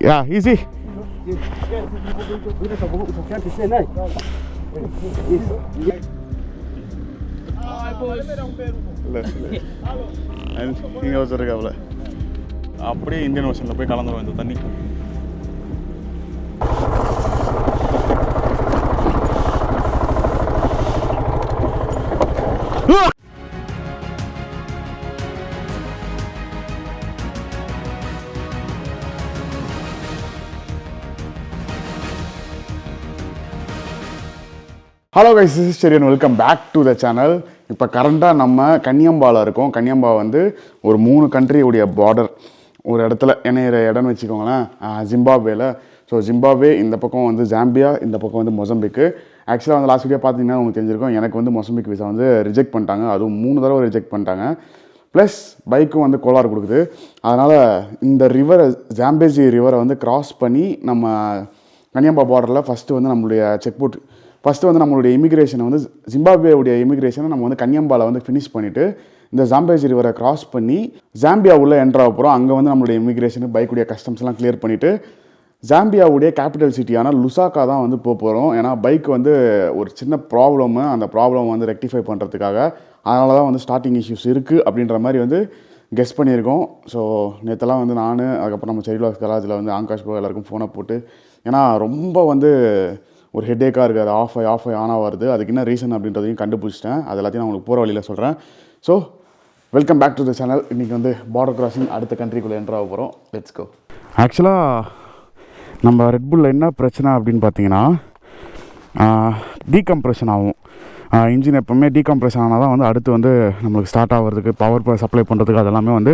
Yeah, easy. இங்கே வச்சுருக்காப்புல அப்படியே Indian ஓஷனில் போய் கலந்துரும் இந்த தண்ணி. Hello guys, this is Cherian. Welcome back to the channel. இப்போ கரண்ட்டாக நம்ம கன்னியம்பாவில் இருக்கோம். கன்னியம்பா வந்து ஒரு 3 கண்ட்ரியுடைய பார்டர் ஒரு இடத்துல இணையிற இடம்னு வச்சுக்கோங்களேன், ஜிம்பாப்வேல. ஸோ ஜிம்பாப்வே இந்த பக்கம் வந்து ஜாம்பியா, இந்த பக்கம் வந்து மொசம்பிக்கு. ஆக்சுவலாக வந்து லாஸ்ட் வீடியோ பார்த்தீங்கன்னா உங்களுக்கு தெரிஞ்சிருக்கும், எனக்கு வந்து மொசம்பிக் விசா வந்து ரிஜெக்ட் பண்ணிட்டாங்க. அதுவும் 3 தடவை ரிஜெக்ட் பண்ணிட்டாங்க. ப்ளஸ் பைக்கும் வந்து கோளாறு கொடுக்குது. அதனால் இந்த ரிவரை, ஜாம்பேசி ரிவரை வந்து கிராஸ் பண்ணி நம்ம கன்னியம்பா பார்டரில் ஃபஸ்ட்டு வந்து நம்மளுடைய செக் போட், ஃபஸ்ட்டு வந்து நம்மளுடைய இமிக்ரேஷனை வந்து ஜிம்பாப்வேவுடைய இமிக்ரேஷனை நம்ம வந்து கன்னியம்பாவில் வந்து ஃபினிஷ் பண்ணிவிட்டு இந்த ஜாம்பேசி ரிவரை கிராஸ் பண்ணி ஜாம்பியா உள்ளே என்ட்ரு ஆக போகிறோம். அங்கே வந்து நம்மளுடைய இமிக்ரேஷனு, பைக்குடைய கஸ்டம்ஸ்லாம் கிளியர் பண்ணிவிட்டு ஜாம்பியாவுடைய கேபிட்டல் சிட்டியான லுசாக்கா தான் வந்து போகிறோம். ஏன்னா பைக் வந்து ஒரு சின்ன ப்ராப்ளமு, அந்த ப்ராப்ளம் வந்து ரெக்டிஃபை பண்ணுறதுக்காக, அதனால தான் வந்து ஸ்டார்டிங் இஷ்யூஸ் இருக்குது அப்படின்ற மாதிரி வந்து கெஸ் பண்ணியிருக்கோம். ஸோ நேற்றெல்லாம் வந்து நான், அதுக்கப்புறம் நம்ம செரிலாஸ் கலாஜில் வந்து ஆகாஷ் ப்ரோ எல்லாருக்கும் ஃபோனை போட்டு, ஏன்னா ரொம்ப வந்து ஒரு ஹெட்டேக்காக இருக்குது, அது ஆஃப் ஆகி ஆனாக வருது. அதுக்கு என்ன ரீசன் அப்படின்றதையும் கண்டுபிடிச்சிட்டேன். அது எல்லாத்தையும் நான் உங்களுக்கு போகிற வழியில் சொல்கிறேன். So welcome back to the channel. இன்றைக்கி வந்து பார்டர் கிராசிங் அடுத்த கண்ட்ரிக்குள்ளே என்ட்ரு ஆக போகிறோம். Let's go. ஆக்சுவலாக நம்ம ரெட்புல்லில் என்ன பிரச்சனை அப்படின்னு பார்த்தீங்கன்னா, டீகம்ப்ரெஷன் ஆகும். இன்ஜின் எப்போவுமே டீகம்ப்ரெஷன் ஆனால் தான் வந்து அடுத்து வந்து நம்மளுக்கு ஸ்டார்ட் ஆகிறதுக்கு, பவர் சப்ளை பண்ணுறதுக்கு அதெல்லாமே வந்து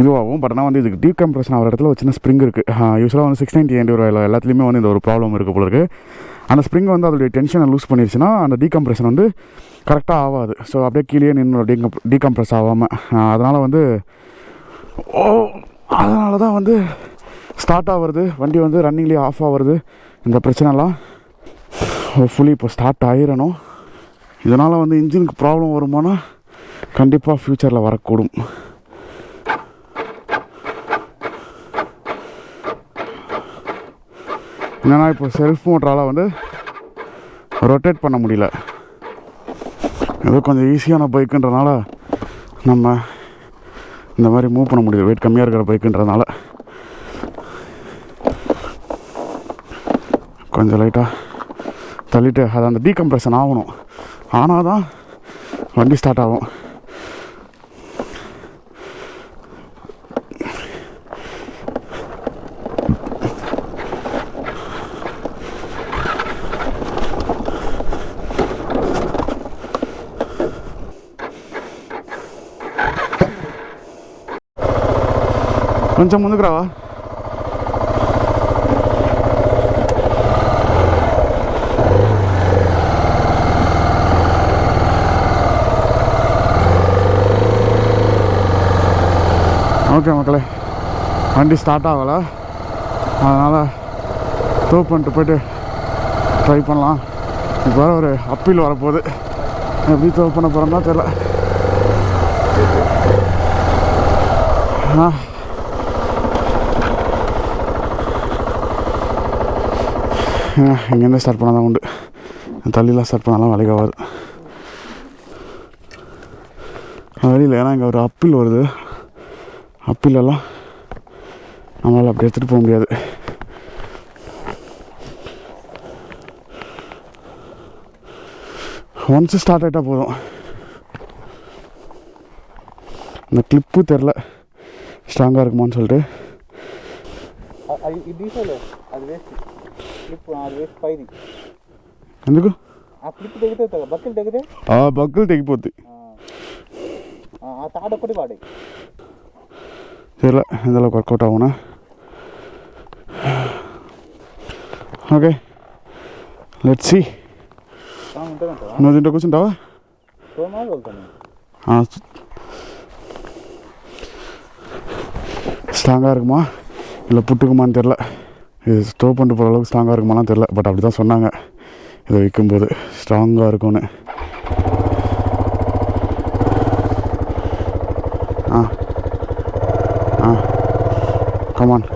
இதுவாகும். பட் ஆனால் வந்து இதுக்கு டீகம்ப்ரெஷன் ஆகிற இடத்துல ஒரு சின்ன ஸ்ப்ரிங் இருக்குது. யூஸ்வலாக வந்து 690 என்டியூரோவில் எல்லாத்துலேயுமே வந்து இந்த ஒரு ப்ராப்ளம் இருக்குது போல இருக்குது. அந்த ஸ்ப்ரிங் வந்து அதோடைய டென்ஷனை லூஸ் பண்ணிடுச்சுன்னா அந்த டீகம்ப்ரெஷன் வந்து கரெக்டாக ஆகாது. ஸோ அப்படியே கீழே நின்று டீகம்ப்ரெஸ் ஆகாமல், அதனால் வந்து அதனால தான் வந்து ஸ்டார்ட் ஆகிறது, வண்டி வந்து ரன்னிங்லேயே ஆஃப் ஆகிறது. இந்த பிரச்சனைலாம் ஃபுல்லி இப்போ ஸ்டார்ட் ஆகிடணும். இதனால் வந்து இன்ஜினுக்கு ப்ராப்ளம் வருமானா கண்டிப்பாக ஃப்யூச்சரில் வரக்கூடும். என்னென்னா இப்போ செல்ஃப் மோட்டரால் வந்து ரொட்டேட் பண்ண முடியல. ஏதோ கொஞ்சம் ஈஸியான பைக்குன்றனால நம்ம இந்த மாதிரி மூவ் பண்ண முடியுது, வெயிட் கம்மியாக இருக்கிற பைக்குன்றதுனால. கொஞ்சம் லைட்டாக தள்ளிட்டு அதை அந்த டீகம்ப்ரெஷன் ஆகணும், ஆனால் தான் வண்டி ஸ்டார்ட் ஆகும். కొంచెం ముందుకు రావా? ஓகே மக்களே, வண்டி ஸ்டார்ட் ஆகலை, அதனால் டோ பண்ணிட்டு போய்ட்டு ட்ரை பண்ணலாம். இப்போ ஒரு அப்பீல் வரப்போகுது, எப்படி டோ பண்ண போகிறோம்னா தெரில. இங்கேருந்து ஸ்டார்ட் பண்ணால் தான் உண்டு, தள்ளிலாம் ஸ்டார்ட் பண்ணாலும் வேலைக்கு ஆகாது வழியில். ஏன்னா இங்கே ஒரு அப்பீல் வருது, அப்பீலெல்லாம் நம்மளால் அப்படி எடுத்துகிட்டு போக முடியாது. ஒன்ஸ் ஸ்டார்ட் ஆகிட்டால் போதும். இந்த கிளிப்பு தெரில ஸ்ட்ராங்காக இருக்குமான்னு சொல்லிட்டு. ఎందుకు బక్కులు తెగిపోద్ది. సరే ఇందులో వర్కౌట్ అవునా? Okay, let's see. నువ్వు దీంట్లో కూర్చుంటావా? ஸ்ட்ராங்காக இருக்குமா இல்லை புட்டுக்குமான்னு தெரில. இது ஸ்டோவ் பண்ணிட்டு போகிற அளவுக்கு ஸ்ட்ராங்காக இருக்குமாலாம் தெரில. பட் அப்படி தான் சொன்னாங்க இதை விற்கும்போது, ஸ்ட்ராங்காக இருக்கும்னு. கமான்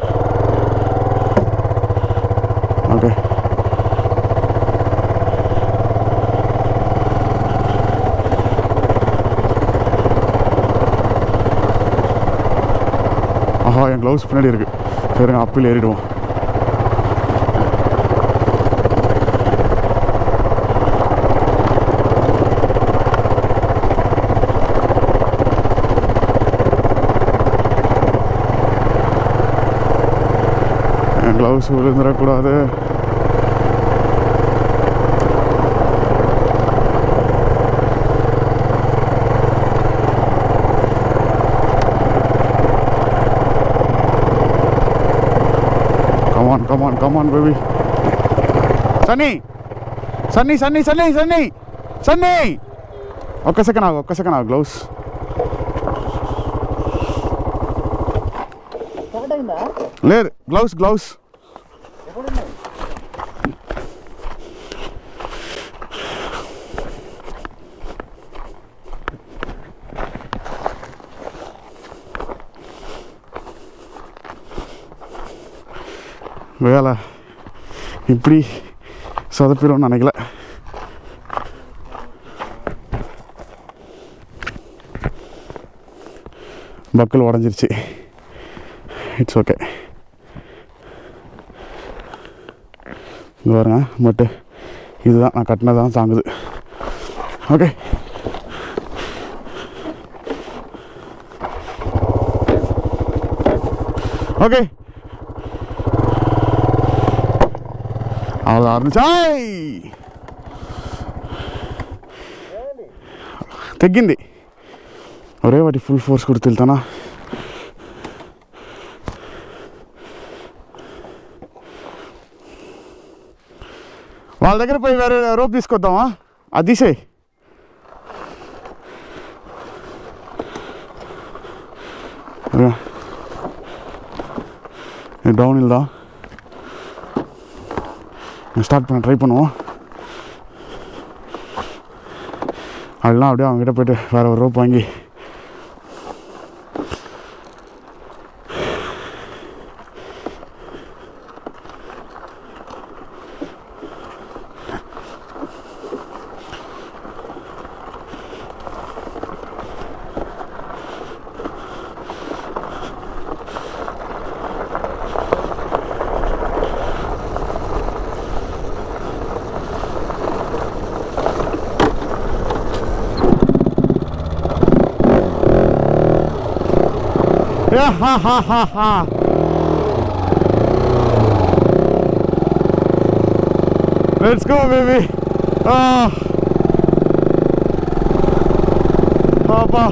என் க்ளவுஸ் பின்னாடி இருக்குது. சரிங்க, அப்பில் ஏறிடுவோம். என் க்ளவுஸ் விழுந்துடக்கூடாது. Come on, baby. Sunny. ఒక్క సెకండ్ ఆగు గ్లౌస్. లేదు గ్లౌస్ வேலை இப்படி சொதப்பிடும்னு நினைக்கல. பக்கல் உடஞ்சிருச்சு. It's okay. இங்கே பாருங்க, பட்டு இதுதான் நான் கட்டினதான் தாங்குது. Okay, okay. అలా చాయ్ తగ్గింది. ఒరే వాటి ఫుల్ ఫోర్స్ కూడా వెళ్తానా. వాళ్ళ దగ్గర పోయి వేరే రోప్ తీసుకొద్దామా? అది తీసేయి. டவுன் ஹில் தான் ஸ்டார்ட் பண்ண ட்ரை பண்ணுவோம். அதெல்லாம் அப்படியே அவங்ககிட்ட போய்ட்டு வேறு ஒரு ரோப் வாங்கி Let's go, baby. Papa.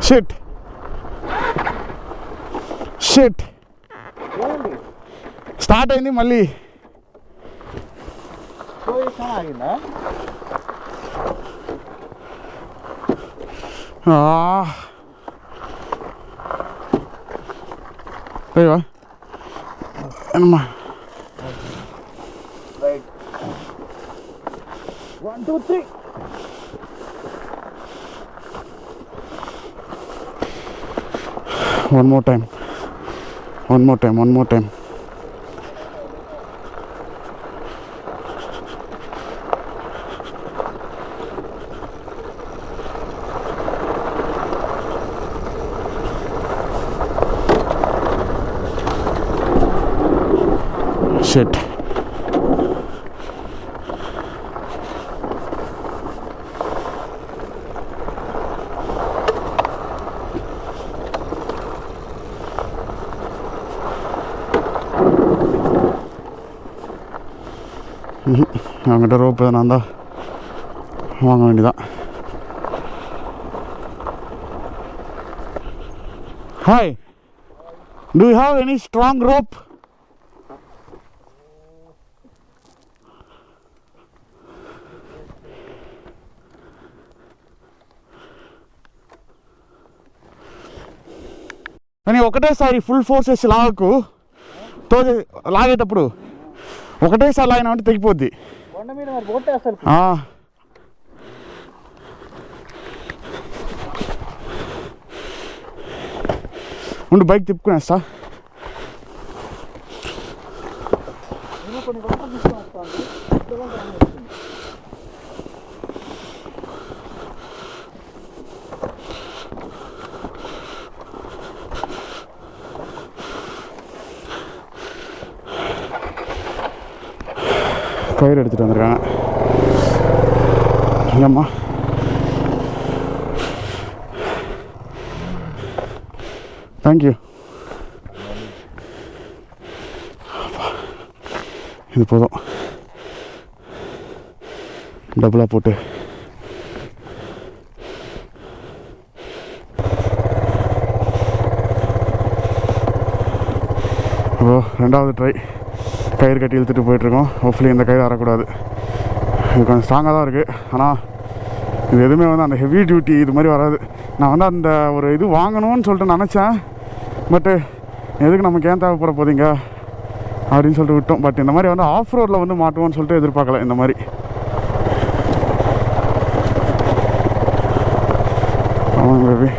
Shit. Start అయింది మళ్ళీ. అయ్యో என்னம்மா 1 2 3 one more time. Shit. அவங்ககிட்ட ரோப் எதனா இருந்தால் வாங்க வேண்டியதான். Hi, do you have any strong rope? కానీ ఒకటేసారి ఫుల్ ఫోర్స్ వేసి లాగకు. లాగేటప్పుడు ఒకటేసారి లాగినామంటే తెగిపోద్ది. ఉండు, బైక్ తిప్పుకునేస్తా. கயிறு எடுத்துகிட்டு வந்திருக்காங்க. இல்லைம்மா தேங்க்யூ. இது போதும், டபுளாக போட்டு இப்போ 2வது ட்ரை கயிறு கட்டி இழுத்துட்டு போயிட்டுருக்கோம். ஹோப்ஃபுல்லி இந்த கயிறு அறக்கூடாது. இது கொஞ்சம் ஸ்ட்ராங்காக தான் இருக்குது. ஆனால் இது எதுவுமே வந்து அந்த ஹெவி டியூட்டி இது மாதிரி வராது. நான் வந்து அந்த ஒரு இது வாங்கணும்னு சொல்லிட்டு நினச்சேன். பட்டு எதுக்கு நமக்கு ஏன் தேவைப்பட போதீங்க அப்படின்னு சொல்லிட்டு விட்டோம். பட் இந்த மாதிரி வந்து ஆஃப் ரோடில் வந்து மாட்டுவோன்னு சொல்லிட்டு எதிர்பார்க்கல. இந்த மாதிரி ஆமாங்க பேபி.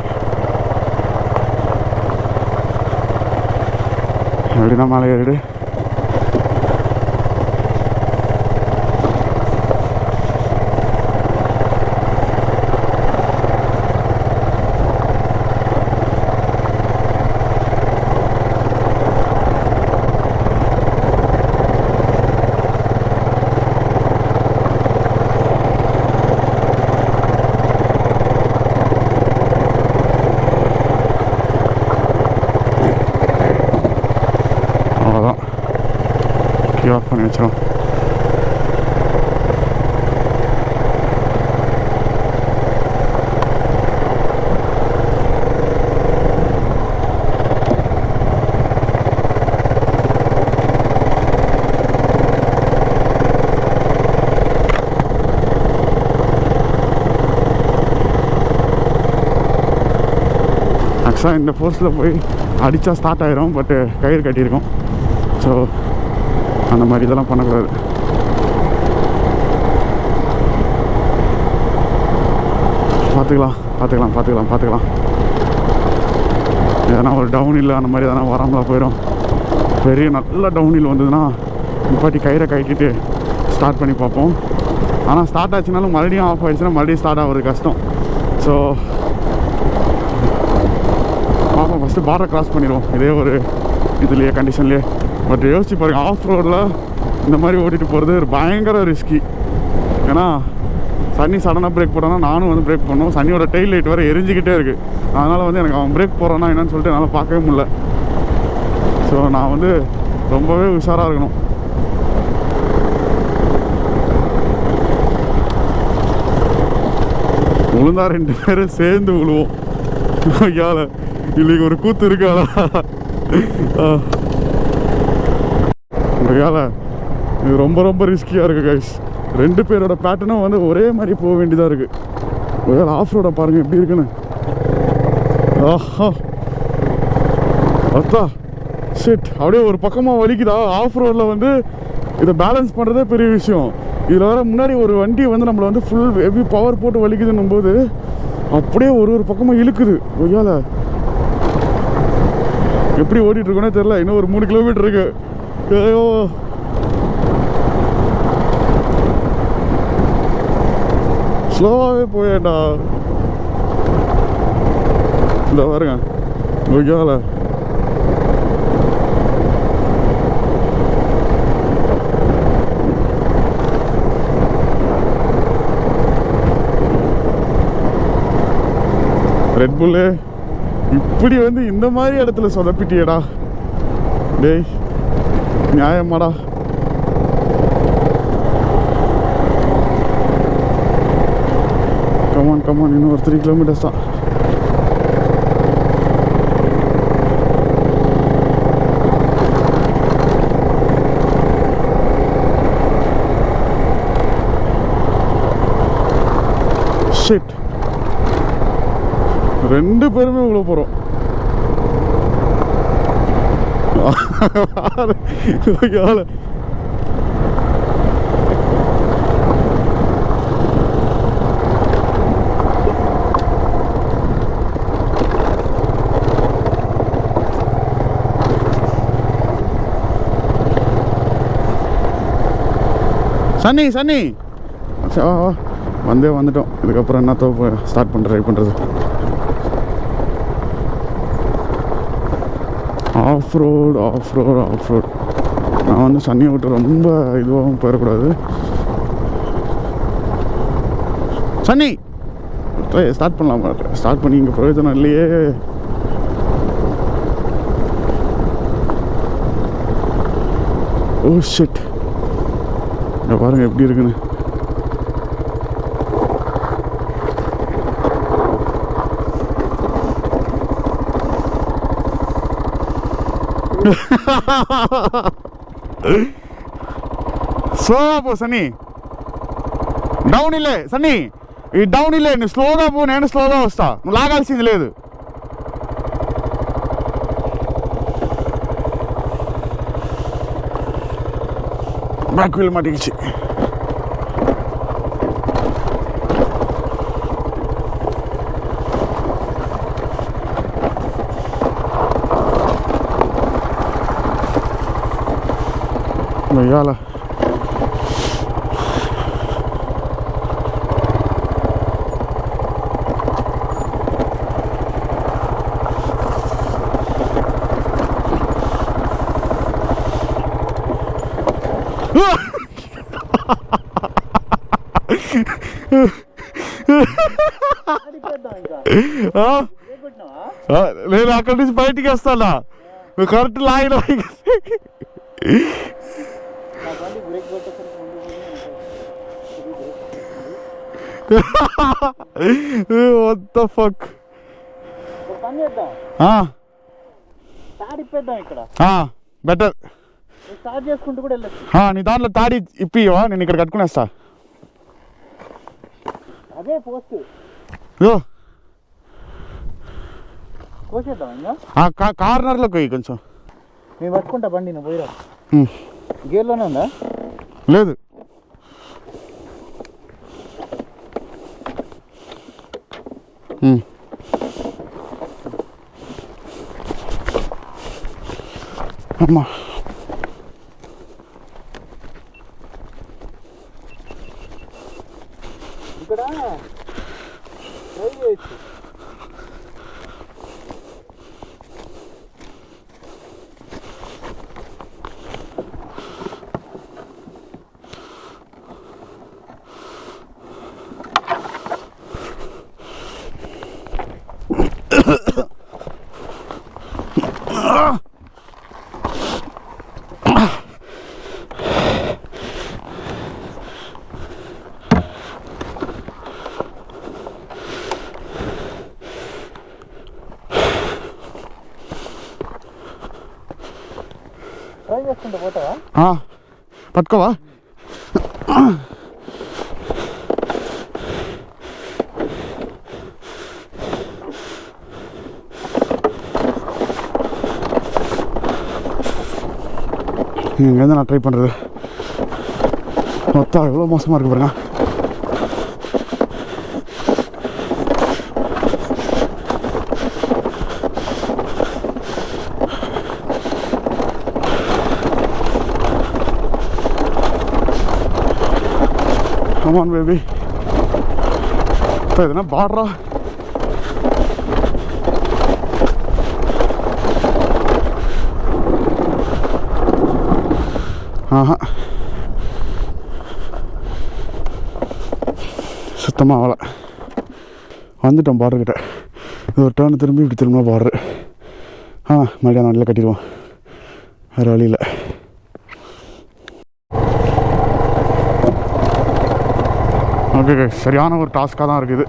எப்படின்னா மேலே ஏறிடு. ஆஃப் பண்ணி வச்சிடும். ஆக்சுவலாக இந்த ஃபோர்ஸில் போய் அடித்தா ஸ்டார்ட் ஆகிரும். பட்டு கயிறு கட்டியிருக்கோம். ஸோ அந்த மாதிரி இதெல்லாம் பண்ணக்கூடாது. பார்த்துக்கலாம். எதனா ஒரு டவுன் இல்லை அந்த மாதிரி எதனா வராமலாம் போயிடும். பெரிய நல்ல டவுன் வந்ததுன்னா இப்பாட்டி கயிறை கட்டிட்டு ஸ்டார்ட் பண்ணி பார்ப்போம். ஆனால் ஸ்டார்ட் ஆச்சுனாலும் மறுபடியும் ஆஃப் ஆகிடுச்சுன்னா மறுபடியும் ஸ்டார்ட் ஆகிறது கஷ்டம். ஸோ பார்ப்போம். ஃபஸ்ட்டு பார்டரை க்ராஸ் பண்ணிடுவோம் இதே ஒரு இதுலேயே கண்டிஷன்லேயே. பட் யோசிச்சு பாருங்கள், ஆஃப் ரோடில் இந்த மாதிரி ஓட்டிகிட்டு போகிறது பயங்கர ரிஸ்கி. ஏன்னா சன்னி சடனாக பிரேக் போட்டோன்னா நானும் வந்து பிரேக் பண்ணோம். சன்னியோட டெயில் லைட் வேறு எரிஞ்சிக்கிட்டே இருக்குது. அதனால் வந்து எனக்கு அவன் பிரேக் போகிறான்னா என்னன்னு சொல்லிட்டு என்னால் பார்க்கவே முடியல. ஸோ நான் வந்து ரொம்பவே உஷாராக இருக்கணும். விழுந்தா 2 பேரும் சேர்ந்து விழுவோம். ஐயால இன்னைக்கு ஒரு கூத்து இருக்காளா? ஐயால இது ரொம்ப ரிஸ்கியாக இருக்குது கைஸ். 2 பேரோட பேட்டர்னும் வந்து ஒரே மாதிரி போக வேண்டியதாக இருக்குது. ஒருவேளை ஆஃப் ரோடை பாருங்கள் எப்படி இருக்குன்னு. ஆஹா அத்தா ஷிட், அப்படியே ஒரு பக்கமாக வலிக்குதா. ஆஃப் ரோடில் வந்து இதை பேலன்ஸ் பண்ணுறதே பெரிய விஷயம். இதில் வர முன்னாடி ஒரு வண்டி வந்து நம்மளை வந்து ஃபுல் ஹெவி பவர் போட்டு வலிக்குதுன்னும் போது அப்படியே ஒரு பக்கமாக இழுக்குது. ஒய்யால எப்படி ஓடிட்டுருக்கோன்னே தெரில. இன்னும் ஒரு 3 கிலோமீட்டர் இருக்கு. ஐயோ ஸ்லோவாகவே போயேண்டா. இந்த பாருங்க ஒய்யால ரெட் புல்லு இப்படி வந்து இந்த மாதிரி இடத்துல சொதப்பிட்டியடா டேய், நியாயமாடா. கமான் இன்னும் ஒரு 3 கிலோமீட்டர்ஸ் தான். ஷிட், 2 பேருமே உள்ள போகிறோம். சன்னி சன்னி வந்துட்டோம். இதுக்கப்புறம் என்ன தோப்பு ஸ்டார்ட் பண்ணுற ட்ரை பண்ணுறது. ஆஃப் ரோடு நான் வந்து சன்னியை விட்டு ரொம்ப இதுவாகவும் போயிடக்கூடாது. சன்னி ஸ்டார்ட் பண்ணலாம். ஸ்டார்ட் பண்ணி இங்கே பிரயோஜனம் இல்லையே. ஓ ஷிட், இங்கே பாருங்கள் எப்படி இருக்குன்னு. స్లోగా పో సన్నీ, డౌన్ ఇల్లే సన్నీ, ఈ డౌన్ ఇల్లే. నువ్వు స్లోగా పో, నేను స్లోగా వస్తా. నువ్వు లాగాల్సింది లేదు. బ్యాక్ వీల్ మటికిచ్చి వెయ్యాల. నేను అక్కడి నుంచి బయటికి వస్తానా, కరెక్ట్ లాగిన what the fuck. బెటర్ నీ దాంట్లో తాడి ఇప్పివా, నేను ఇక్కడ కట్టుకునేస్తా. అదే పోస్ట్ కార్నర్లో పోయి కొంచెం నేను పట్టుకుంటా బండి. నువ్వు పోయిరా. గేర్లోనే ఉందా? లేదు. అమ్మా ఇక్కడ ట్రై చేయొచ్చు. ట్రై చేసుకుంటూ పోతావా? పట్టుకోవా? இங்கேருந்து நான் ட்ரை பண்ணுறது மொத்தம் எவ்வளோ மோசமாக இருக்கு பாருங்க. Come on baby. இப்போ எதுனா பாடுறா. சுத்தமாக ஆகலை. வந்துட்டோம் பார்டர்கிட்ட. இது ஒரு டேர்னு திரும்பி இப்படி திரும்ப பார்டரு. மறுபடியும் நல்லா கட்டிடுவோம், வேறு வழி இல்லை. ஓகே, சரியான ஒரு டாஸ்காக தான் இருக்குது.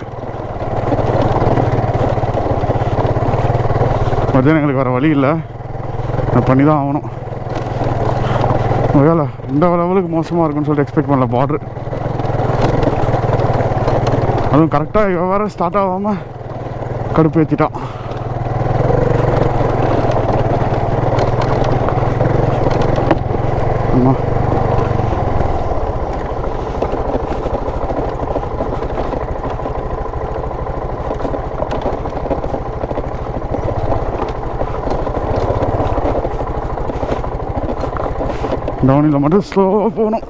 மத்தியானம் எங்களுக்கு வேறு வழி இல்லை, நான் பண்ணி தான் ஆகணும். ஒருவேளை இந்த லெவலுக்கு மோசமாக இருக்குன்னு சொல்லிட்டு எக்ஸ்பெக்ட் பண்ணல பார்டரு. அதுவும் கரெக்டாக வேறு ஸ்டார்ட் ஆகாமல் கடுப்பு ஏற்றிட்டான். ஆமாம், டவுனில் மட்டும் ஸ்லோவாக போகணும்.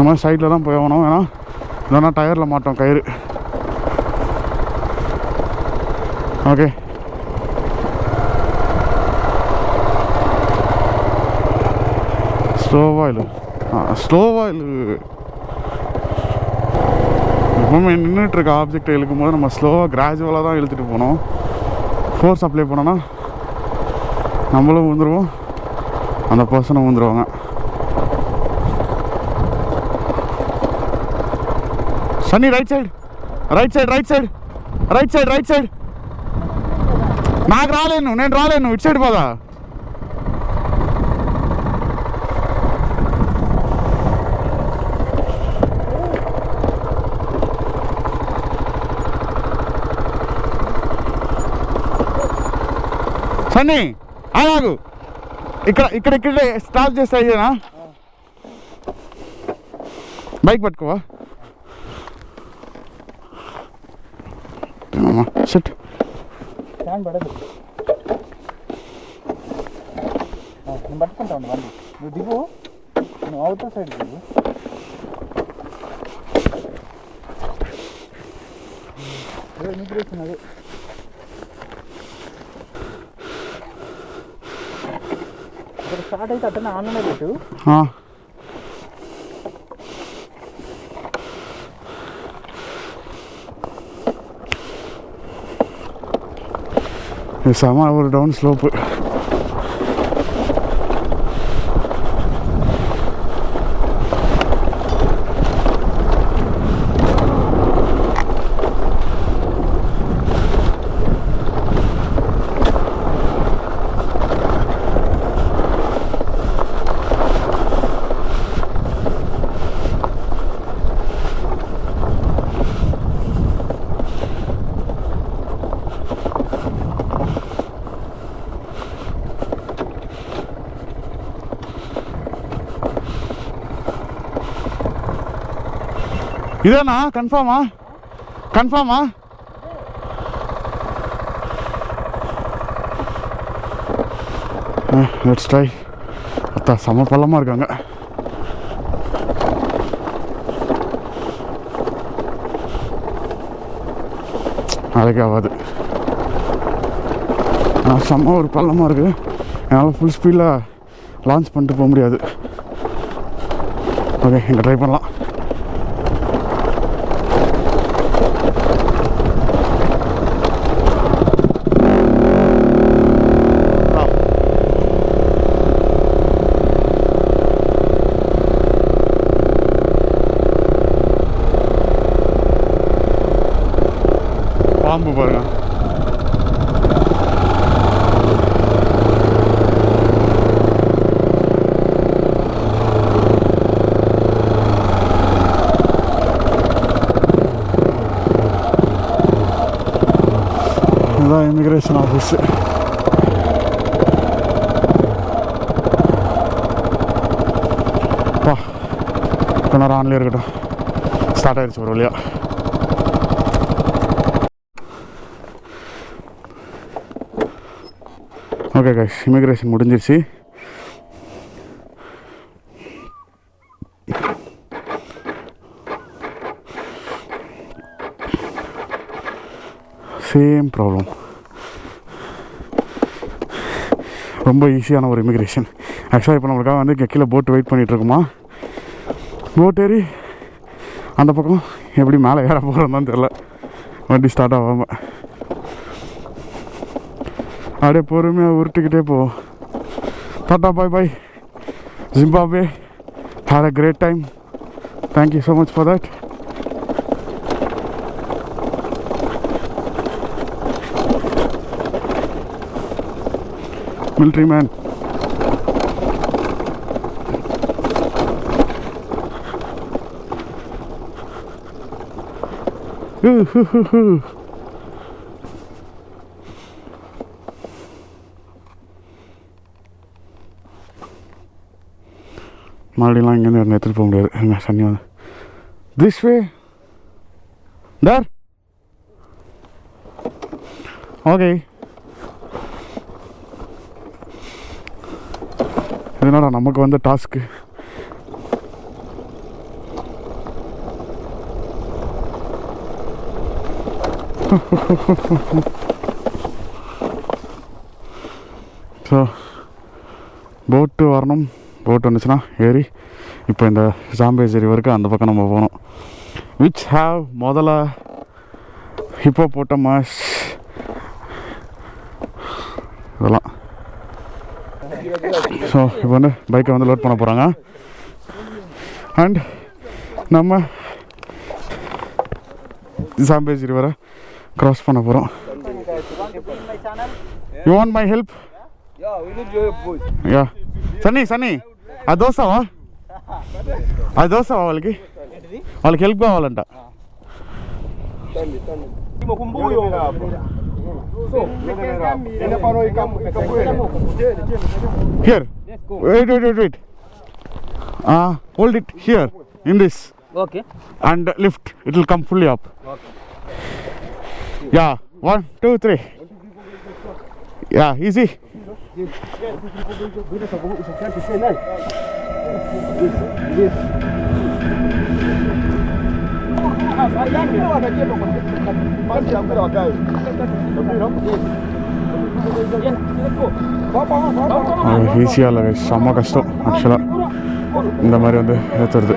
இந்த மாதிரி சைடில் தான் போய் ஆகணும். ஏன்னா இல்லைன்னா டயரில் மாட்டோம் கயிறு. ஓகே, ஸ்லோவாக இல்லை, ஸ்லோவாக இல்லை. எப்பவுமே நின்றுட்டுருக்க ஆப்ஜெக்டை இழுக்கும் போது நம்ம ஸ்லோவாக கிராஜுவலாக தான் இழுத்துட்டு போகணும். ஃபோர்ஸ் அப்ளை பண்ணோன்னா நம்மளும் விழுந்துருவோம், அந்த பர்சனும் விழுந்துருவாங்க. Sunny right side, right side right side right side right side. నాకు రాలేను, నేను రాలేను, ఇటు సైడ్ పోదా. సన్నీ ఆగు, ఇక్కడ ఇక్కడ ఇక్కడే స్టాప్ చేస్తా. ఇదేనా బైక్ పట్టుకోవా? షట్ ఫ్యాన్ పడదు, నేను పట్టుకుంటా ఉండు బండి. నువ్వు దిగు, నువ్వు అవుతా సైడ్ దిగు. అదే ఇమిగ్రేషన్, అదే ఇక్కడ స్టార్ట్ అయితే అట్టనే ఆన్లైన్ పెట్టు. செம ஒரு டவுன் ஸ்லோப்பு. ఇదేనా కన్ఫామా? కన్ఫామా? Let's try. அத்தா செம்ம பள்ளமாக இருக்காங்க. அதுக்கு ஆகாது, செம்ம ஒரு பள்ளமாக இருக்குது. என்னால் ஃபுல் ஸ்பீடில் லான்ச் பண்ணிட்டு போக முடியாது. ஓகே, இங்கே ட்ரை பண்ணலாம். பாம்பு பாருங்க, இதுதான் இமிக்ரேஷன் ஆஃபீஸு. பா கொஞ்ச நேரம் ஆன்லேயே இருக்கட்டும். ஸ்டார்ட் ஆயிடுச்சு ஒரு வழியாக. ஓகே கைஸ், இமிக்ரேஷன் முடிஞ்சிருச்சு. சேம் ப்ராப்ளம், ரொம்ப ஈஸியான ஒரு இமிக்ரேஷன். ஆக்சுவலாக இப்போ நம்மளுக்காக வந்து கீழே போட்டு வெயிட் பண்ணிகிட்ருக்குமா. போட் ஏறி அந்த பக்கம் எப்படி மேலே ஏற போகிறோம் தான் தெரில. வண்டி ஸ்டார்ட் ஆகாமல் அப்படியே பொறுமையாக உருட்டுக்கிட்டே போவோம். Tata bye bye Zimbabwe. Had a great time. Thank you so much for that. Military man. மறுபடியெலாம் இங்கேருந்து எடுத்துகிட்டு போக முடியாது. எங்க சன்னி வந்து திஸ் வே டர். ஓகே, இதனால நமக்கு வந்து டாஸ்க்கு. ஸோ போட்டு வரணும். போட் வந்துச்சுன்னா ஏறி இப்போ இந்த ஜாம்பேஸ் ரிவருக்கு அந்த பக்கம் நம்ம போகணும். விச் ஹாவ் முதல்ல ஹிப்போபோட்டமஸ் இதெல்லாம். ஸோ இப்போ வந்து பைக்கை வந்து லோட் பண்ண போகிறாங்க. அண்ட் நம்ம ஜாம்பேஸ் ரிவரை க்ராஸ் பண்ண போகிறோம். You want my help? Yeah Sunny Sunny ఆ దోస్తావా వాళ్ళకి హెల్ప్ కావాలంట. Here wait hold it here in this and lift it will come fully up. Yeah 1 2 3 yeah easy. ஈஸியாக இல்லை, செம்ம கஷ்டம் ஆக்சுவலாக இந்த மாதிரி வந்து ஏற்றுறது.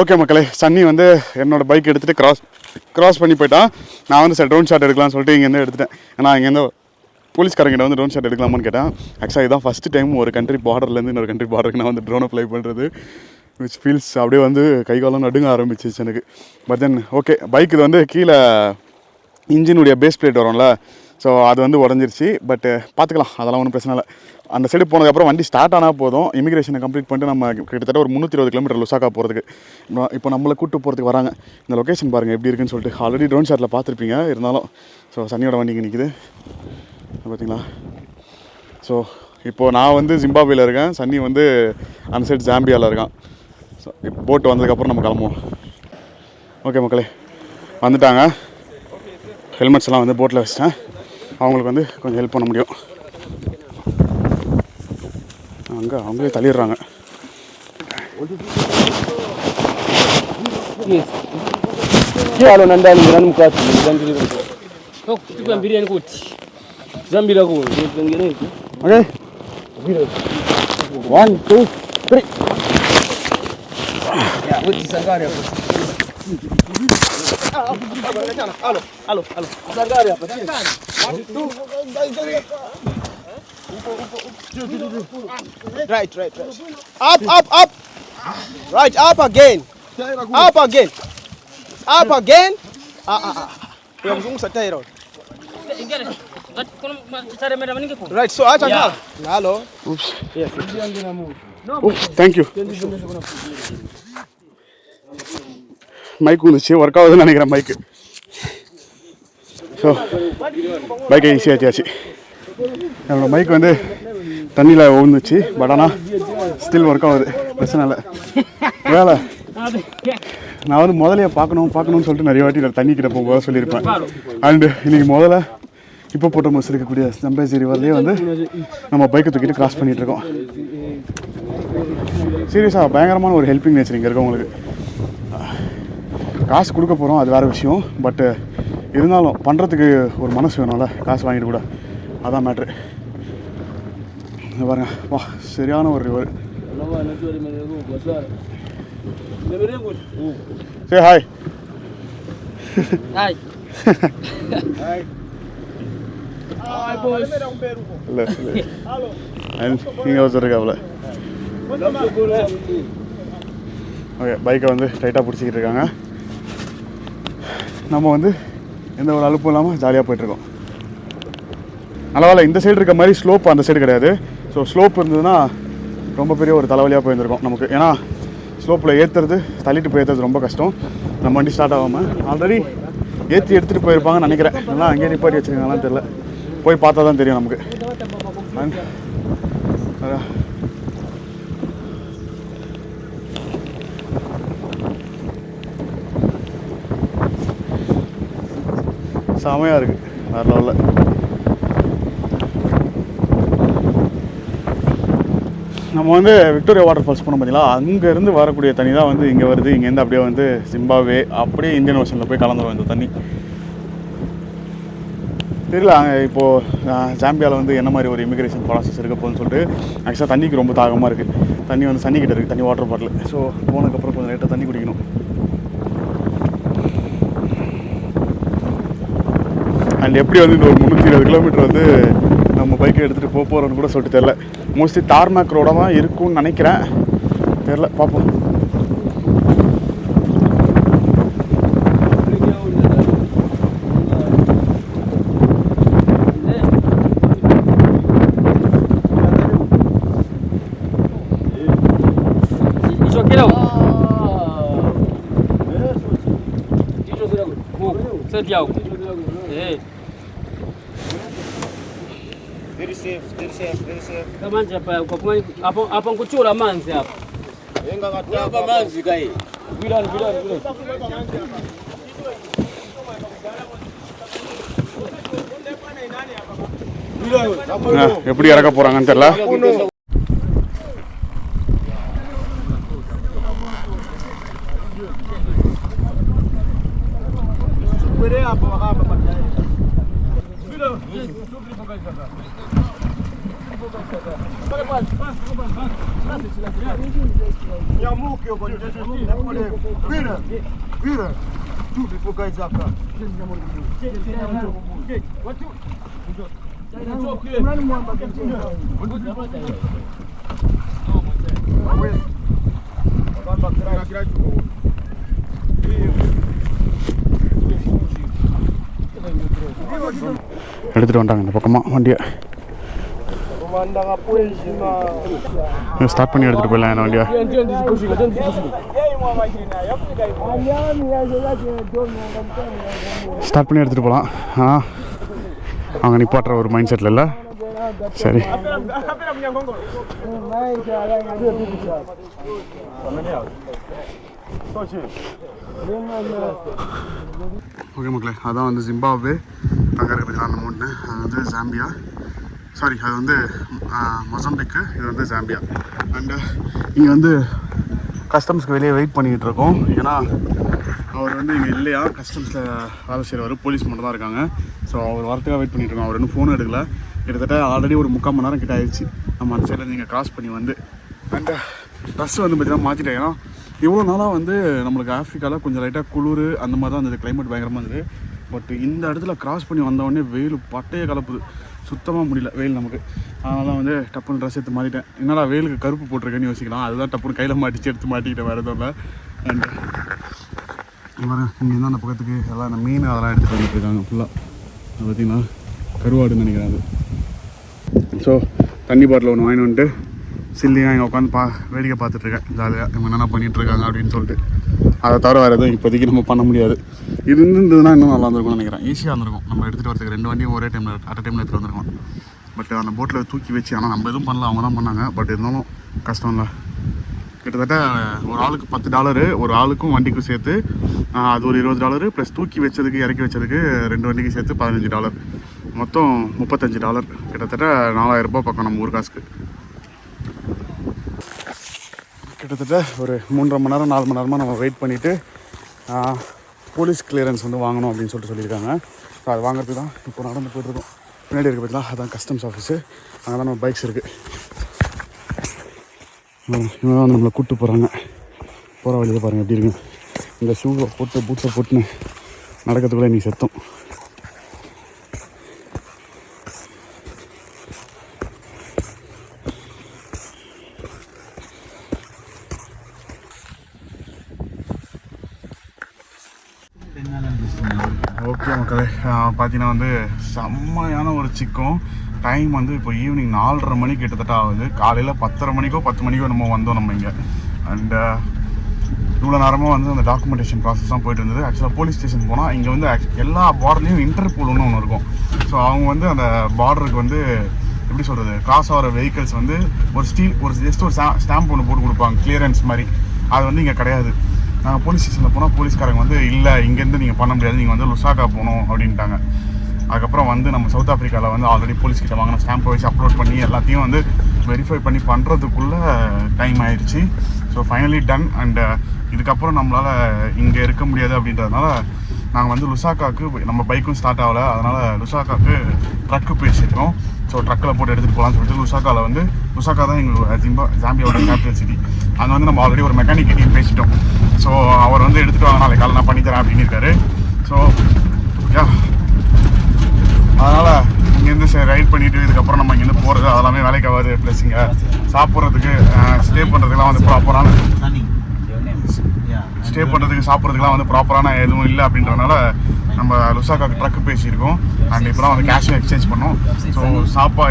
ஓகே மக்களே, சன்னி வந்து என்னோடய பைக் எடுத்துகிட்டு க்ராஸ் பண்ணி போயிட்டான். நான் வந்து சார் ட்ரோன் ஷாட் எடுக்கலாம்னு சொல்லிட்டு இங்கேருந்து எடுத்துட்டேன். ஏன்னா இங்கேருந்து போலீஸ்காரங்கிட்ட வந்து ட்ரோன் ஷாட் எடுக்கலாமான்னு கேட்டேன். ஆக்சுவலாக இதுதான் ஃபஸ்ட்டு டைம் ஒரு கண்ட்ரி பார்டர்லேருந்து இன்னொரு கண்ட்ரி பார்டருக்கு நான் வந்து ட்ரோனை ஃப்ளை பண்ணுறது. விச் ஃபீல்ஸ் அப்படியே வந்து கை காலம் நடுங்க ஆரம்பிச்சிச்சு எனக்கு. பட் தென் ஓகே, பைக் இது வந்து கீழே இன்ஜினுடைய பேஸ் பிளேட் வரும்ல, ஸோ அது வந்து உடஞ்சிருச்சு. பட் பார்த்துக்கலாம், அதெல்லாம் ஒன்றும் பிரச்சனை இல்லை. அந்த சைடு போனதுக்கப்புறம் வண்டி ஸ்டார்ட் ஆனால் போதும். இமிக்ரேஷனை கம்ப்ளீட் பண்ணிட்டு நம்ம கிட்டத்தட்ட ஒரு 320 கிலோமீட்டர் லுசாக்கா போகிறதுக்கு இப்போ நம்மளை கூப்பிட்டு போகிறதுக்கு வராங்க. இந்த லொக்கேஷன் பாருங்கள் எப்படி இருக்குன்னு சொல்லிட்டு. ஆல்ரெடி ட்ரோன் ஷாட்டில் பார்த்துருப்பீங்க, இருந்தாலும் ஸோ சன்னியோட வண்டிங்க நிற்கிது பார்த்தீங்களா. ஸோ இப்போது நான் வந்து ஜிம்பாப்வேயில் இருக்கேன், சன்னி வந்து அந்த சைடு ஜாம்பியாவில் இருக்கான். ஸோ இப்போ போட்டு வந்ததுக்கப்புறம் நம்ம கிளம்புவோம். ஓகே மக்களே, வந்துட்டாங்க. ஹெல்மெட்ஸ்லாம் வந்து போட்டில் வச்சிட்டேன். அவங்களுக்கு வந்து கொஞ்சம் ஹெல்ப் பண்ண முடியும். அங்கே அவங்களே தள்ளிடுறாங்க. Right. Up. Right, up again. Unazungusha tairo. Right, so acha na. Halo. Oops. Thank you. Mic வந்துச்சு, ஒர்க் ஆகுதுன்னு நினைக்கிறேன் மைக்கு. ஸோ பைக்கை ஈஸியாச்சு. என்னோடய மைக் வந்து தண்ணியில் விழுந்துச்சு, பட் ஆனால் ஸ்டில் ஒர்க் ஆகுது, பிரச்சனை இல்லை. வேலை நான் வந்து முதலையை பார்க்கணும்னு சொல்லிட்டு நிறைய வாட்டி நான் தண்ணி கிட்ட போக சொல்லியிருப்பேன். அண்டு இன்னைக்கு முதல்ல இப்போ போட்ட மோஸ் இருக்கக்கூடிய சம்பேசி ரிவர்லேயே வந்து நம்ம பைக்கை தூக்கிட்டு கிராஸ் பண்ணிகிட்டு இருக்கோம். சீரியஸாக பயங்கரமான ஒரு ஹெல்பிங் நேச்சர் இங்கே இருக்கவங்களுக்கு. காசு கொடுக்க போகிறோம் அது வேறு விஷயம். பட்டு இருந்தாலும் பண்ணுறதுக்கு ஒரு மனசு வேணும்ல, காசு வாங்கிட்டு கூட. அதான் மேட்ரு. பாருங்க, வா சரியான ஒரு ரிவர். சரி ஹாய். ஹாய். இல்லை நீங்கள் வச்சுருக்காப்புல. ஓகே, பைக்கை வந்து டைட்டாக பிடிச்சிக்கிட்டு இருக்காங்க. நம்ம வந்து எந்த ஒரு அலுப்பும் இல்லாமல் ஜாலியாக போயிட்டுருக்கோம். நல்லவேளை இந்த சைடு இருக்க மாதிரி ஸ்லோப் அந்த சைடு கிடையாது. ஸோ ஸ்லோப் இருந்ததுன்னா ரொம்ப பெரிய ஒரு தலைவலியாக போயிருந்திருக்கும் நமக்கு. ஏன்னா ஸ்லோப்பில் ஏற்றுறது தள்ளிட்டு போய் ஏற்றுறது ரொம்ப கஷ்டம். நம்ம வண்டி ஸ்டார்ட் ஆகாமல் ஆல்ரெடி ஏற்றி எடுத்துகிட்டு போயிருப்பாங்கன்னு நினைக்கிறேன். நல்லா அங்கேயே நிப்பாட்டி வச்சுருக்காங்களான்னு தெரில. போய் பார்த்தா தான் தெரியும் நமக்கு. செமையாக இருக்குது வேறு லெவலில். நம்ம வந்து விக்டோரியா வாட்டர் ஃபால்ஸ் போனோம் பார்த்தீங்களா, அங்கேருந்து வரக்கூடிய தண்ணி தான் வந்து இங்கே வருது. இங்கேருந்து அப்படியே வந்து ஜிம்பாப்வே அப்படியே இந்தியன் ஓஷனில் போய் கலந்துரும் இந்த தண்ணி. தெரியல இப்போது ஜாம்பியாவில் வந்து என்ன மாதிரி ஒரு இமிக்ரேஷன் ப்ராசஸ் இருக்க போகுதுன்னு சொல்லிட்டு. ஆக்சுவலாக தண்ணிக்கு ரொம்ப தாகமாக இருக்குது. தண்ணி வந்து சன்னி கிட்ட இருக்குது, தண்ணி வாட்டர் பாட்டில். ஸோ போனதுக்கப்புறம் கொஞ்சம் லைட்டாக தண்ணி குடிக்கணும். அண்ட் எப்படி வந்து இந்த ஒரு 320 கிலோமீட்டர் வந்து நம்ம பைக்கை எடுத்துகிட்டு போக போகிறோன்னு கூட சொல்லிட்டு தெரில. மோஸ்ட்லி டார்மேக் ரோட தான் இருக்கும்னு நினைக்கிறேன். தெரில, பார்ப்போம். Very safe. Kama nje hapa kwa kweli hapo nguchura manzi hapa. Yenga kata hapa manzi kai. Bila. எப்படி இறக்க போகிறாங்கன்னு தெரில. எடுத்துகிட்டு வந்துட்டாங்க இந்த பக்கமாக வண்டியை. ஸ்டார்ட் பண்ணி எடுத்துகிட்டு போயிடலாம் என்ன வண்டியை. ஸ்டார்ட் பண்ணி எடுத்துகிட்டு போகலாம். ஆனால் அவங்க நிப்பாட்டுற ஒரு மைண்ட் செட்டில் இல்லை. சரி, ஓகே மக்களே, அதான் வந்து ஜிம்பாப்வே. அங்கே இருக்கிறது அந்த மூணு, அது வந்து ஜாம்பியா, சாரி அது வந்து மொசம்பிக்கு, இது வந்து ஜாம்பியா. அண்டு இங்கே வந்து கஸ்டம்ஸ்க்கு வெளியே வெயிட் பண்ணிக்கிட்டு இருக்கோம். ஏன்னா அவர் வந்து இங்கே இல்லையா, கஸ்டம்ஸில் வேலை செய்கிறவர், போலீஸ் மட்டும் தான் இருக்காங்க. ஸோ அவர் வரத்துக்காக வெயிட் பண்ணிகிட்டு இருக்கோம். அவர் இன்னும் ஃபோன் எடுக்கல. கிட்டத்தட்ட ஆல்ரெடி ஒரு 3/4 மணி நேரம் கிட்ட ஆயிடுச்சு நம்ம அந்த சைடில் நீங்கள் கிராஸ் பண்ணி வந்து. அண்டு ட்ரெஸ் வந்து பார்த்தீங்கன்னா மாற்றிட்டேன். ஏன்னா இவ்வளோ நாளாக வந்து நம்மளுக்கு ஆஃப்ரிக்காவில் கொஞ்சம் லைட்டாக குளிர் அந்த மாதிரி தான் இருந்தது, கிளைமேட் பயங்கரமாக இருந்தது. பட் இந்த இடத்துல கிராஸ் பண்ணி வந்தவொடனே வெயில் பட்டையே கலப்புது, சுத்தமாக முடியல வெயில் நமக்கு. அதனால தான் வந்து டப்புன்னு ட்ரெஸ் எடுத்து மாட்டிட்டேன். என்னடா வெயிலுக்கு கருப்பு போட்டிருக்கேன்னு யோசிக்கலாம், அதுதான் டப்புன்னு கையில் மாட்டிச்சு எடுத்து மாட்டிக்கிட்டேன், வேறு எதுவும் இல்லை. அண்ட் இங்கே தான் அந்த பக்கத்துக்கு எல்லாம் அந்த மீன் அதெல்லாம் எடுத்துகிட்டு வந்துட்டு இருக்காங்க ஃபுல்லாக. அது பார்த்திங்கன்னா கருவாடுன்னு நினைக்கிறேன் அது. ஸோ தண்ணி பாட்டில் ஒன்று வாங்கிட்டு வந்துட்டு சில்லியாக இங்கே உட்காந்து வேடிக்கை பார்த்துட்ருக்கேன் ஜாலியாக, இவங்க என்னென்ன பண்ணிகிட்ருக்காங்க அப்படின்னு சொல்லிட்டு. அதை தவிர வேறு எதுவும் இப்போதைக்கு நம்ம பண்ண முடியாது. இது இருந்ததுன்னா இன்னும் நல்லா இருந்திருக்கும்னு நினைக்கிறேன். ஈஸியாக இருந்திருக்கும் நம்ம எடுத்துகிட்டு வரதுக்கு. 2 வண்டியும் ஒரே டைமில் அட் டைமில் எடுத்துகிட்டு வந்துருக்கோம். பட் அந்த போட்டில் தூக்கி வச்சு, ஆனால் நம்ம எதுவும் பண்ணல, அவங்க தான் பண்ணாங்க. பட் இருந்தாலும் கஷ்டம் இல்லை. கிட்டத்தட்ட ஒரு ஆளுக்கு $10, ஒரு ஆளுக்கும் வண்டிக்கும் சேர்த்து அது ஒரு $20 ப்ளஸ் தூக்கி வச்சதுக்கு இறக்கி வச்சதுக்கு 2 வண்டிக்கு சேர்த்து $15, மொத்தம் $35, கிட்டத்தட்ட 4000 ரூபாய் பக்கம் நம்ம ஊர் காசுக்கு. கிட்டத்தட்ட ஒரு 3.5 மணி நேரம் 4 மணி நேரமாக நம்ம வெயிட் பண்ணிவிட்டு போலீஸ் கிளியரன்ஸ் வந்து வாங்கணும் அப்படின்னு சொல்லியிருக்காங்க. ஸோ அது வாங்குறதுக்கு தான் இப்போ நடந்து போய்ட்டுருக்கோம். பின்னாடி இருக்க பார்த்தீங்களா அதான் கஸ்டம்ஸ் ஆஃபீஸு, அங்கே தான் நம்ம பைக்ஸ் இருக்குது. இவங்க தான் நம்மளை கூப்பிட்டு போகிறாங்க. போகிற வழியை பாருங்கள் எப்படி இருக்கு. இந்த ஷூவை போட்டு பூட்ஸை போட்டுன்னு நடக்கிறதுக்குள்ளே இன்றைக்கி செத்தோம். ஓகே மக்களே, பார்த்தீங்கன்னா வந்து செம்மையான ஒரு சிக்கம். டைம் வந்து இப்போ ஈவினிங் 4:30 மணிக்கு கிட்டத்தட்ட ஆகுது. காலையில் 10:30 மணிக்கோ 10 மணிக்கோ நம்ம வந்தோம் நம்ம இங்கே. அண்டு இவ்வளோ நேரமாக வந்து அந்த டாக்குமெண்டேஷன் ப்ராசஸ் தான் போயிட்டு இருந்தது. ஆக்சுவலாக போலீஸ் ஸ்டேஷன் போனால் இங்கே வந்து எல்லா பார்டர்லேயும் இன்டர்போல்னு ஒன்று இருக்கும். ஸோ அவங்க வந்து அந்த பார்டருக்கு வந்து எப்படி சொல்கிறது, கிராஸ் ஆகிற வெஹிக்கிள்ஸ் வந்து ஒரு ஜஸ்ட் ஒரு ஸ்டாம்ப் ஒன்று போட்டு கொடுப்பாங்க, கிளியரன்ஸ் மாதிரி. அது வந்து இங்கே கிடையாது. நாங்கள் போலீஸ் ஸ்டேஷனில் போனால் போலீஸ்காரங்க வந்து இல்லை இங்கேருந்து நீங்கள் பண்ண முடியாது, நீங்கள் வந்து லுசாக்கா போகணும் அப்படின்ட்டாங்க. அதுக்கப்புறம் வந்து நம்ம சவுத் ஆஃப்ரிக்காவில் வந்து ஆல்ரெடி போலீஸ்கிட்ட வாங்கின ஸ்டாம்பை வச்சு அப்லோட் பண்ணி எல்லாத்தையும் வந்து வெரிஃபை பண்ணி பண்ணுறதுக்குள்ளே டைம் ஆயிடுச்சு. So finally done. அண்ட் இதுக்கப்புறம் நம்மளால் இங்கே இருக்க முடியாது அப்படின்றதுனால நாங்கள் வந்து லுசாக்காவுக்கு நம்ம பைக்கும் ஸ்டார்ட் ஆகலை, அதனால் லுசாக்காவுக்கு ட்ரக்கு பேசியிருக்கோம். ஸோ ட்ரக்கில் போட்டு எடுத்துகிட்டு போகலான்னு சொல்லிட்டு லுசாக்கா தான் எங்களுக்கு ஜாம்பியாவோட கேபிட்டல் சிட்டி. அங்கே வந்து நம்ம ஆல்ரெடி ஒரு மெக்கானிக் கிட்டையும் பேசிட்டோம். ஸோ அவர் வந்து எடுத்துகிட்டு வாங்க, நாளைக்கு காலை நான் பண்ணித்தரேன் அப்படின்னு இருக்காரு. ஸோ அதனால் இங்கேருந்து ரைட் பண்ணிவிட்டு இதுக்கப்புறம் நம்ம இங்கேருந்து போகிறது அதெல்லாமே வேலைக்கு ஆகாது. ப்ளஸ் இங்கே சாப்பிட்றதுக்கு ஸ்டே பண்ணுறதுக்கெலாம் வந்து சாப்பிட்றதுக்குலாம் வந்து ப்ராப்பரான எதுவும் இல்லை அப்படின்றதுனால நம்ம லுசாக்காக்கு ட்ரக்கு பேசியிருக்கோம். அண்ட் இப்போலாம் வந்து கேஷும் எக்ஸ்சேஞ்ச் பண்ணோம். ஸோ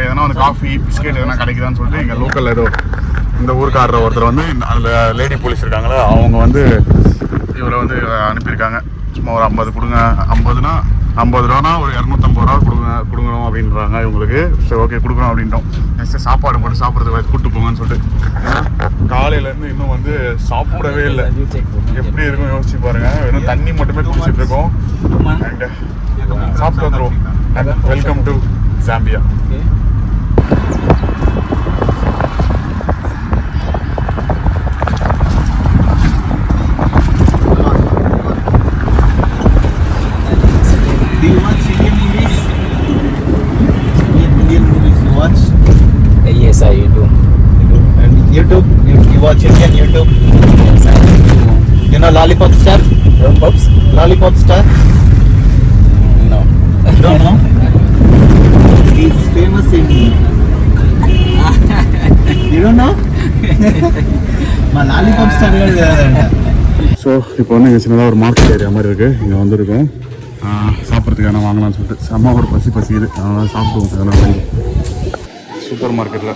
எதனா வந்து காஃபி பிஸ்கெட் எதனா கிடைக்குதான்னு சொல்லிட்டு எங்கள் லோக்கலில் ஏதோ இந்த ஊருக்காரர் ஒருத்தர் வந்து அதில் லேடி போலீஸ் இருக்காங்களே அவங்க வந்து இவரை வந்து அனுப்பியிருக்காங்க. சும்மா ஒரு 50 கொடுங்க, 50 ரூபானா ஒரு 250 ரூபா கொடுக்கணும் அப்படின்றாங்க இவங்களுக்கு. சரி ஓகே கொடுக்குறோம் அப்படின்ட்டோம். நெக்ஸ்ட்டு சாப்பாடு மட்டும் சாப்பிட்றதுக்கு கூப்பிட்டு போங்கன்னு சொல்லிட்டு. ஏன்னா காலையிலேருந்து இன்னும் வந்து சாப்பிடவே இல்லை. எப்படி இருக்கும் யோசிச்சு பாருங்கள். வெறும் தண்ணி மட்டுமே குடிச்சிட்டு இருக்கோம். அண்ட் சாப்பிட்டு வந்துடுவோம். Welcome to Zambia. Do you watch Indian movies? Indian movies you watch? Yes, I do. And YouTube? You watch Indian YouTube? Yes, I do. You know Lollipop Star? Lollipop Star? No. You don't know? He's famous in... You don't know? My Lollipop Star so இப்போ வந்து இங்கே சின்னதாக ஒரு market area மாதிரி இருக்குது. இங்கே வந்துருக்கோம் சாப்பிட்றதுக்கு எதனா வாங்கலாம்னு சொல்லிட்டு. செம்ம ஒரு பசிக்குது, அதனால் சாப்பிடுவோம் எதனா வாங்கி. சூப்பர் மார்க்கெட்டில்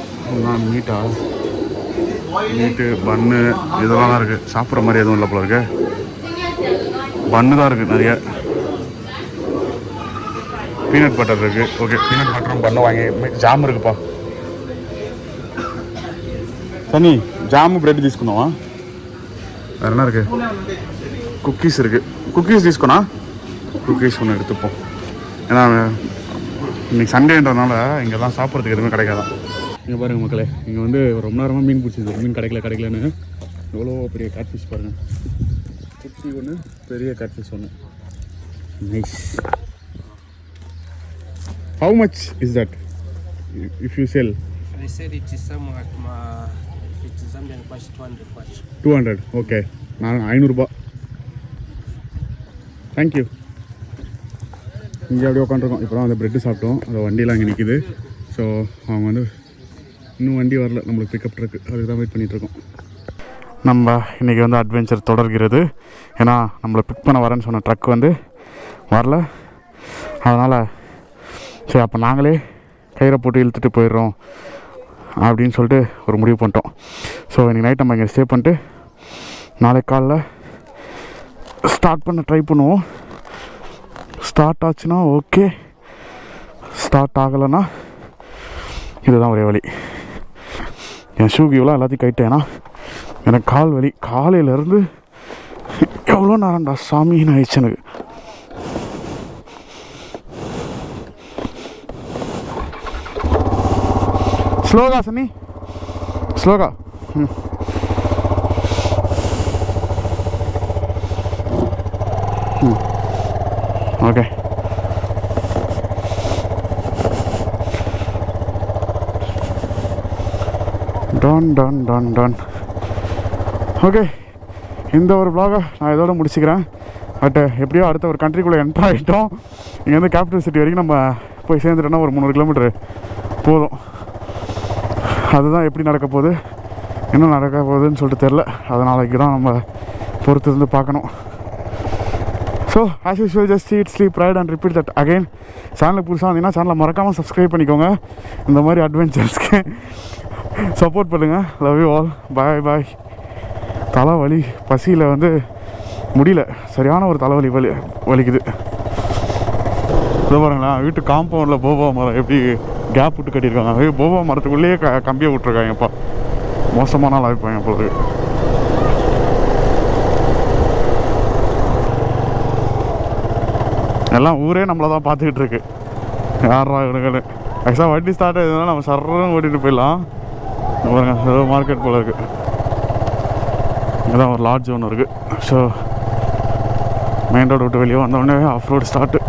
மீட்டு பன்னு இதெல்லாம் தான் இருக்குது. சாப்பிட்ற மாதிரி எதுவும் இல்லை போல இருக்கு. பன்னு தான் இருக்குது நிறைய. பீனட் பட்டர் இருக்குது. ஓகே, பீனட் பட்டரும் பன்னு வாங்கி. ஜாம் இருக்குப்பா. சனி ஜாமு பிரெட் తీసుకున్నావా? வேறு என்ன இருக்குது? குக்கீஸ் இருக்குது. குக்கீஸ் తీసుకున్నా? குக்கீஸ் ஒன்று எடுத்துப்போம். ஏன்னா இன்றைக்கி சண்டேன்றதுனால இங்கெல்லாம் சாப்பிட்றதுக்கு எதுவுமே கிடைக்காதான். இங்கே பாருங்கள் மக்களே, இங்கே வந்து ரொம்ப நேரமாக மீன் பிடிச்சிருக்கு. மீன் கிடைக்கலன்னு எவ்வளோ பெரிய கேட்ஃபிஷ் பாருங்கள். குட்டி ஒன்று, பெரிய கேட்ஃபிஷ் ஒன்று. Nice. How much is that if you sell? They said it is somewhat it's Zambian kwash 200 200. Okay, நான் 500 ரூபா. தேங்க்யூ. இங்கே அப்படியே உட்காந்துருக்கோம். இப்போ தான் அந்த ப்ரெட்டு சாப்பிட்டோம். அந்த வண்டியெலாம் இங்கே நிற்கிது. ஸோ அவங்க வந்து இன்னும் வண்டி வரல, நம்மளுக்கு பிக்கப் ட்ரக்கு, அதுக்கு தான் வெயிட் பண்ணிகிட்ருக்கோம். நம்ம இன்றைக்கி வந்து அட்வென்ச்சர் தொடர்கிறது. ஏன்னா நம்மளை பிக் பண்ண வரேன்னு சொன்ன ட்ரக் வந்து வரல. அதனால் சரி அப்போ நாங்களே கயிறை போட்டு இழுத்துட்டு போயிடுறோம் அப்படின்னு சொல்லிட்டு ஒரு முடிவு பண்ணிட்டோம். ஸோ இன்றைக்கி நைட் நம்ம இங்கே ஸ்டே பண்ணிட்டு நாளைக்கு காலைல ஸ்டார்ட் பண்ண ட்ரை பண்ணுவோம். ஸ்டார்ட் ஆச்சுன்னா ஓகே, ஸ்டார்ட் ஆகலைன்னா இதுதான் ஒரே வழி. என் ஷூ கீவெலாம் எல்லாத்தையும் கைட்டேன். ஏன்னா எனக்கு கால் வலி காலையிலேருந்து எவ்வளோ நேரம்டா சாமின்னு ஆயிடுச்சு எனக்கு. Shloka Sunny Shloka. Okay done. Okay, இந்த ஒரு vlog-ஐ நான் இதோட முடிச்சுக்கிறேன். பட் எப்படியோ அடுத்த ஒரு கண்ட்ரிக்குள்ளே என்ட்ரு ஆகிட்டோம். இங்கேருந்து கேபிட்டல் சிட்டி வரைக்கும் நம்ம போய் சேர்ந்துட்டோன்னா ஒரு 300 கிலோமீட்டர் போதும். அதுதான் எப்படி நடக்க போகுது, என்ன நடக்க போகுதுன்னு சொல்லிட்டு தெரில. அதனாலக்கு தான் நம்ம பொறுத்து இருந்து பார்க்கணும். So as usual just eat, sleep, ride and repeat that again. சேனலுக்கு புதுசாக வந்தீங்கன்னா சேனலை மறக்காமல் சப்ஸ்கிரைப் பண்ணிக்கோங்க. இந்த மாதிரி அட்வென்ச்சர்ஸ்க்கு சப்போர்ட் பண்ணுங்கள். Love you all. பாய். தலைவலி பசியில் வந்து முடியல, சரியான ஒரு தலைவலி வலிக்குது. இதை பாருங்களேன், வீட்டு காம்பவுண்டில் போபா மரம் எப்படி கேப் விட்டு கட்டியிருக்காங்க. போபா மரத்துக்குள்ளேயே கம்பியை விட்ருக்காங்கப்பா. மோசமான ஆள் ஆகிப்பாங்க போது. எல்லாம் ஊரே நம்மளை தான் பார்த்துக்கிட்டு இருக்கு. யாரா இவனுங்கன்னு. ஆக்சுவலாக வண்டி ஸ்டார்ட் ஆகுதுனால நம்ம சர்றன்னு ஓட்டிகிட்டு போயிடலாம். பாருங்க, மார்க்கெட் போல் இருக்குது. இங்கே தான் ஒரு லாட்ஜ் ஒன்று இருக்குது. ஸோ மெயின் ரோடு விட்டு வெளியே வந்தோடனே ஆஃப் ரோடு ஸ்டார்ட்டு.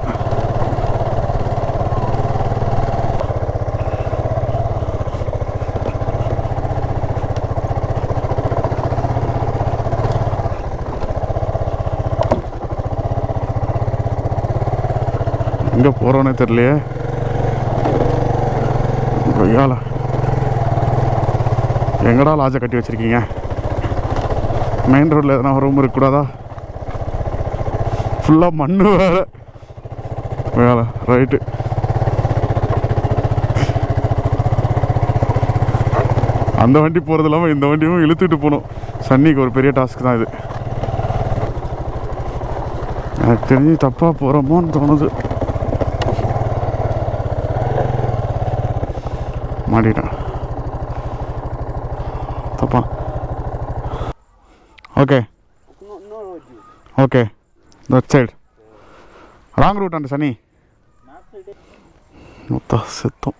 எங்கே போகிறோன்னே தெரியலையே. ஐயால எங்கடா லாட்ஜை கட்டி வச்சுருக்கீங்க? மெயின் ரோட்டில் எதனா ரூம் இருக்கக்கூடாதா? ஃபுல்லாக மண் வேறு. வேலை ரைட்டு. அந்த வண்டி போகிறது இல்லாமல் இந்த வண்டியும் இழுத்துட்டு போகணும். சன்னிக்கு ஒரு பெரிய டாஸ்க் தான் இது. எனக்கு தெரிஞ்சு தப்பாக போகிறோமோன்னு தோணுது. மாட்டிட்டேன் தப்பா. Okay that side wrong route அந்த சனி மொத்தம் செத்தோம்.